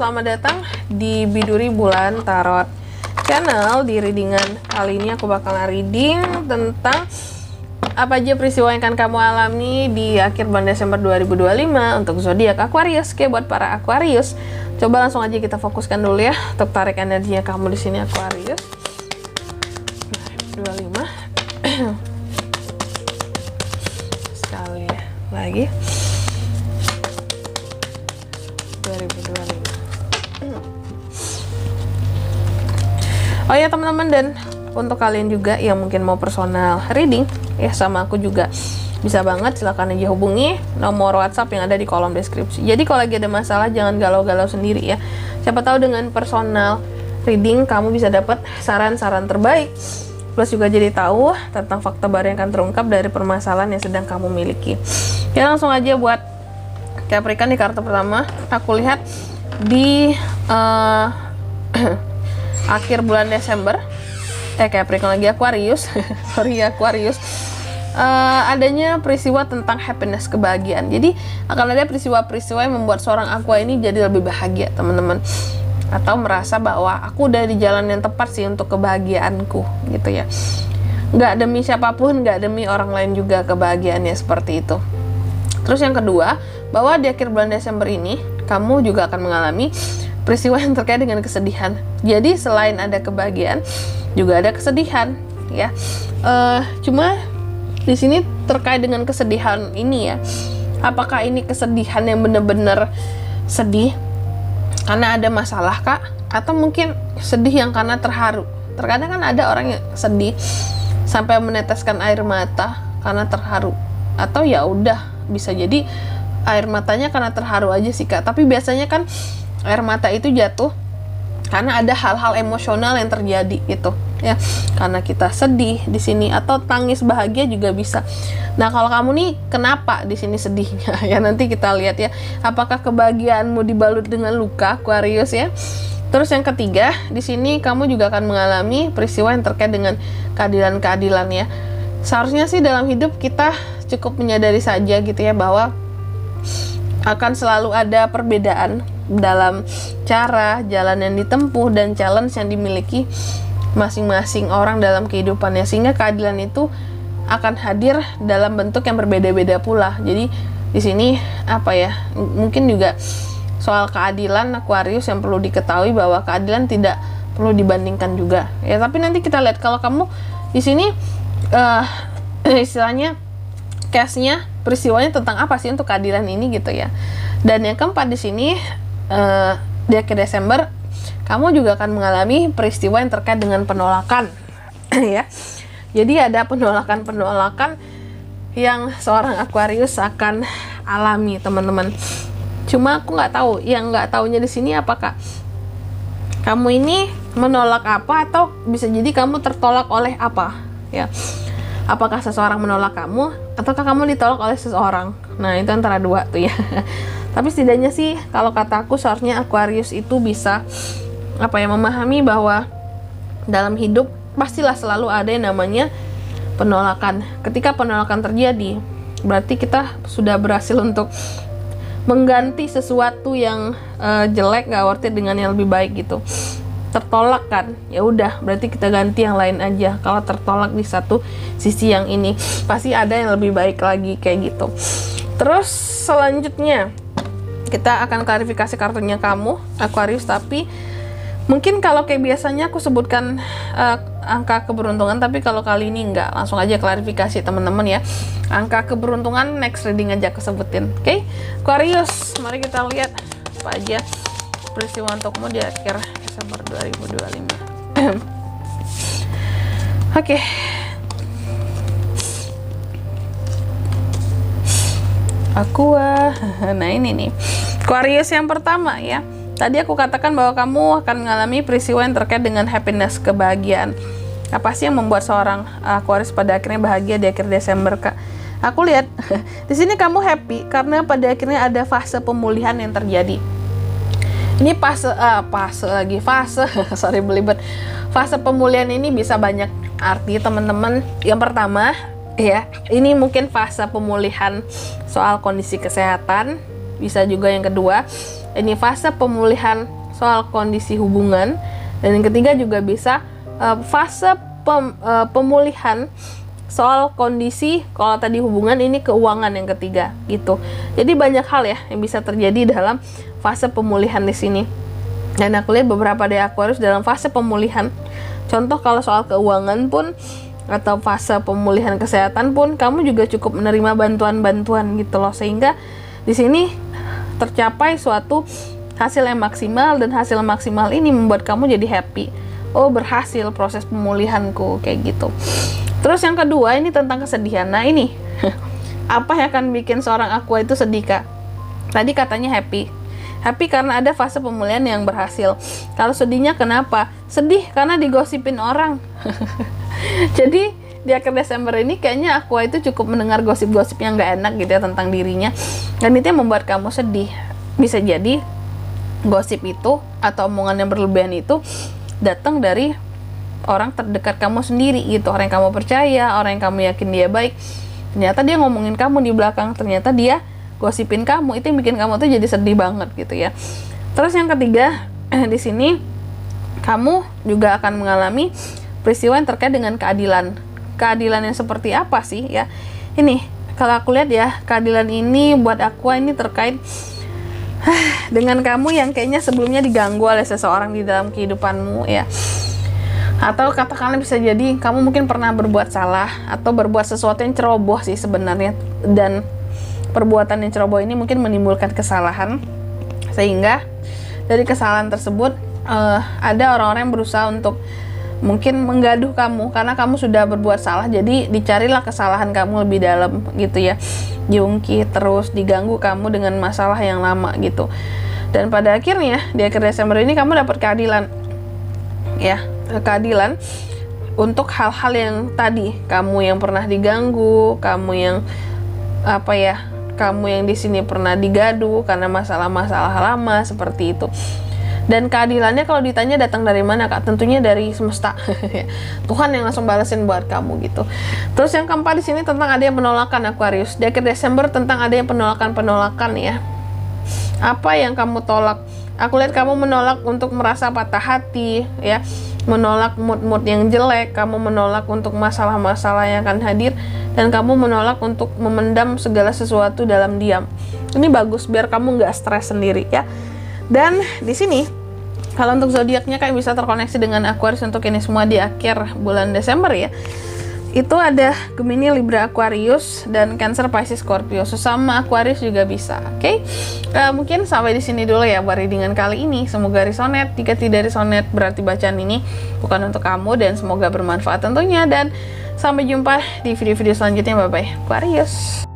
selamat datang di Biduri Bulan Tarot Channel. Di readingan kali ini aku bakalan reading tentang apa aja peristiwa yang akan kamu alami di akhir bulan Desember 2025 untuk zodiak Aquarius. Oke, buat para Aquarius, coba langsung aja kita fokuskan dulu ya untuk tarik energinya kamu di sini Aquarius. 25 sekali lagi 2025. Oh ya teman-teman, dan untuk kalian juga yang mungkin mau personal reading ya sama aku juga bisa banget, silahkan aja hubungi nomor WhatsApp yang ada di kolom deskripsi. Jadi kalau lagi ada masalah jangan galau-galau sendiri ya. Siapa tahu dengan personal reading kamu bisa dapat saran-saran terbaik, plus juga jadi tahu tentang fakta baru yang akan terungkap dari permasalahan yang sedang kamu miliki. Ya langsung aja buat Capricorn di kartu pertama. Aku lihat di akhir bulan Desember, Capricorn lagi Aquarius, sorry Aquarius, adanya peristiwa tentang happiness, kebahagiaan. Jadi akan ada peristiwa-peristiwa yang membuat seorang Aqua ini jadi lebih bahagia teman-teman, atau merasa bahwa aku udah di jalan yang tepat sih untuk kebahagiaanku gitu ya. Nggak demi siapapun, nggak demi orang lain juga kebahagiaannya, seperti itu. Terus yang kedua, bahwa di akhir bulan Desember ini kamu juga akan mengalami peristiwa yang terkait dengan kesedihan. Jadi selain ada kebahagiaan, juga ada kesedihan, ya. Cuma di sini terkait dengan kesedihan ini ya. Apakah ini kesedihan yang benar-benar sedih karena ada masalah kak? Atau mungkin sedih yang karena terharu? Terkadang kan ada orang yang sedih sampai meneteskan air mata karena terharu. Atau ya udah, bisa jadi air matanya karena terharu aja sih kak. Tapi biasanya kan air mata itu jatuh karena ada hal-hal emosional yang terjadi gitu ya, karena kita sedih di sini, atau tangis bahagia juga bisa. Nah kalau kamu nih kenapa di sini sedihnya ya, nanti kita lihat ya, apakah kebahagiaanmu dibalut dengan luka Aquarius ya. Terus yang ketiga, di sini kamu juga akan mengalami peristiwa yang terkait dengan keadilan-keadilan ya. Seharusnya sih dalam hidup kita cukup menyadari saja gitu ya, bahwa akan selalu ada perbedaan dalam cara, jalan yang ditempuh, dan challenge yang dimiliki masing-masing orang dalam kehidupannya, sehingga keadilan itu akan hadir dalam bentuk yang berbeda-beda pula. Jadi di sini apa ya, mungkin juga soal keadilan Aquarius yang perlu diketahui bahwa keadilan tidak perlu dibandingkan juga ya. Tapi nanti kita lihat kalau kamu di sini istilahnya case-nya, peristiwanya tentang apa sih untuk keadilan ini gitu ya. Dan yang keempat di sini di akhir Desember kamu juga akan mengalami peristiwa yang terkait dengan penolakan ya. Jadi ada penolakan yang seorang Aquarius akan alami teman-teman. Cuma aku nggak tahu, yang nggak taunya di sini apakah kamu ini menolak apa, atau bisa jadi kamu tertolak oleh apa ya. Apakah seseorang menolak kamu, ataukah kamu ditolak oleh seseorang? Nah itu antara dua tuh ya. Tapi setidaknya sih kalau kata aku, seharusnya Aquarius itu bisa apa ya, memahami bahwa dalam hidup pastilah selalu ada yang namanya penolakan. Ketika penolakan terjadi, berarti kita sudah berhasil untuk mengganti sesuatu yang jelek, gak worth it, dengan yang lebih baik gitu. Tertolak kan, ya udah berarti kita ganti yang lain aja. Kalau tertolak di satu sisi yang ini, pasti ada yang lebih baik lagi kayak gitu. Terus selanjutnya kita akan klarifikasi kartunya kamu Aquarius, tapi mungkin kalau kayak biasanya aku sebutkan angka keberuntungan, tapi kalau kali ini enggak, langsung aja klarifikasi teman-teman ya. Angka keberuntungan next reading aja aku sebutin. Oke, Aquarius, mari kita lihat apa aja peristiwa untukmu di akhir Desember 2025. Oke. Aqua. Nah ini nih Aquarius yang pertama ya. Tadi aku katakan bahwa kamu akan mengalami peristiwa yang terkait dengan happiness, kebahagiaan. Apa sih yang membuat seorang Aquarius pada akhirnya bahagia di akhir Desember kak? Aku lihat di sini kamu happy karena pada akhirnya ada fase pemulihan yang terjadi. Ini sorry belibet. Fase pemulihan ini bisa banyak arti teman-teman. Yang pertama ya, ini mungkin fase pemulihan soal kondisi kesehatan. Bisa juga yang kedua, ini fase pemulihan soal kondisi hubungan, dan yang ketiga juga bisa fase pemulihan soal kondisi, kalau tadi hubungan, ini keuangan yang ketiga gitu. Jadi banyak hal ya yang bisa terjadi dalam fase pemulihan di sini. Dan aku lihat beberapa dari Aquarius dalam fase pemulihan. Contoh kalau soal keuangan pun atau fase pemulihan kesehatan pun, kamu juga cukup menerima bantuan-bantuan gitu loh, sehingga di sini tercapai suatu hasil yang maksimal, dan hasil maksimal ini membuat kamu jadi happy. Oh, berhasil proses pemulihanku, kayak gitu. Terus yang kedua ini tentang kesedihan. Nah ini apa yang akan bikin seorang Aqua itu sedih, Kak? Tadi katanya happy karena ada fase pemulihan yang berhasil. Kalau sedihnya kenapa? Sedih karena digosipin orang. Jadi di akhir Desember ini kayaknya Aqua itu cukup mendengar gosip-gosip yang gak enak gitu ya tentang dirinya, dan itu yang membuat kamu sedih. Bisa jadi gosip itu atau omongan yang berlebihan itu datang dari orang terdekat kamu sendiri gitu, orang yang kamu percaya, orang yang kamu yakin dia baik. Ternyata dia ngomongin kamu di belakang, ternyata dia gosipin kamu. Itu yang bikin kamu tuh jadi sedih banget gitu ya. Terus yang ketiga, di sini kamu juga akan mengalami peristiwa yang terkait dengan keadilan. Keadilan yang seperti apa sih ya? Ini kalau aku lihat ya, keadilan ini buat Aqua ini terkait dengan kamu yang kayaknya sebelumnya diganggu oleh seseorang di dalam kehidupanmu ya. Atau katakanlah bisa jadi kamu mungkin pernah berbuat salah atau berbuat sesuatu yang ceroboh sih sebenarnya, dan perbuatan yang ceroboh ini mungkin menimbulkan kesalahan, sehingga dari kesalahan tersebut ada orang-orang yang berusaha untuk mungkin menggaduh kamu karena kamu sudah berbuat salah. Jadi dicarilah kesalahan kamu lebih dalam gitu ya, diungkit terus, diganggu kamu dengan masalah yang lama gitu. Dan pada akhirnya di akhir Desember ini kamu dapat keadilan ya, keadilan untuk hal-hal yang tadi kamu yang pernah diganggu, kamu yang kamu yang di sini pernah digadu karena masalah-masalah lama seperti itu. Dan keadilannya kalau ditanya datang dari mana, Kak? Tentunya dari semesta. Tuhan yang langsung balesin buat kamu gitu. Terus yang keempat di sini tentang ada yang penolakan Aquarius. Di akhir Desember tentang ada yang penolakan ya. Apa yang kamu tolak? Aku lihat kamu menolak untuk merasa patah hati ya, menolak mood-mood yang jelek, kamu menolak untuk masalah-masalah yang akan hadir, dan kamu menolak untuk memendam segala sesuatu dalam diam. Ini bagus biar kamu nggak stres sendiri ya. Dan di sini kalau untuk zodiaknya kayak bisa terkoneksi dengan Aquarius untuk ini semua di akhir bulan Desember ya. Itu ada Gemini, Libra, Aquarius, dan Cancer, Pisces, Scorpio. Sesama Aquarius juga bisa, oke? Mungkin sampai di sini dulu ya buat readingan kali ini. Semoga resonate. Jika tidak resonate berarti bacaan ini bukan untuk kamu, dan semoga bermanfaat tentunya. Dan sampai jumpa di video-video selanjutnya. Bye-bye, Aquarius.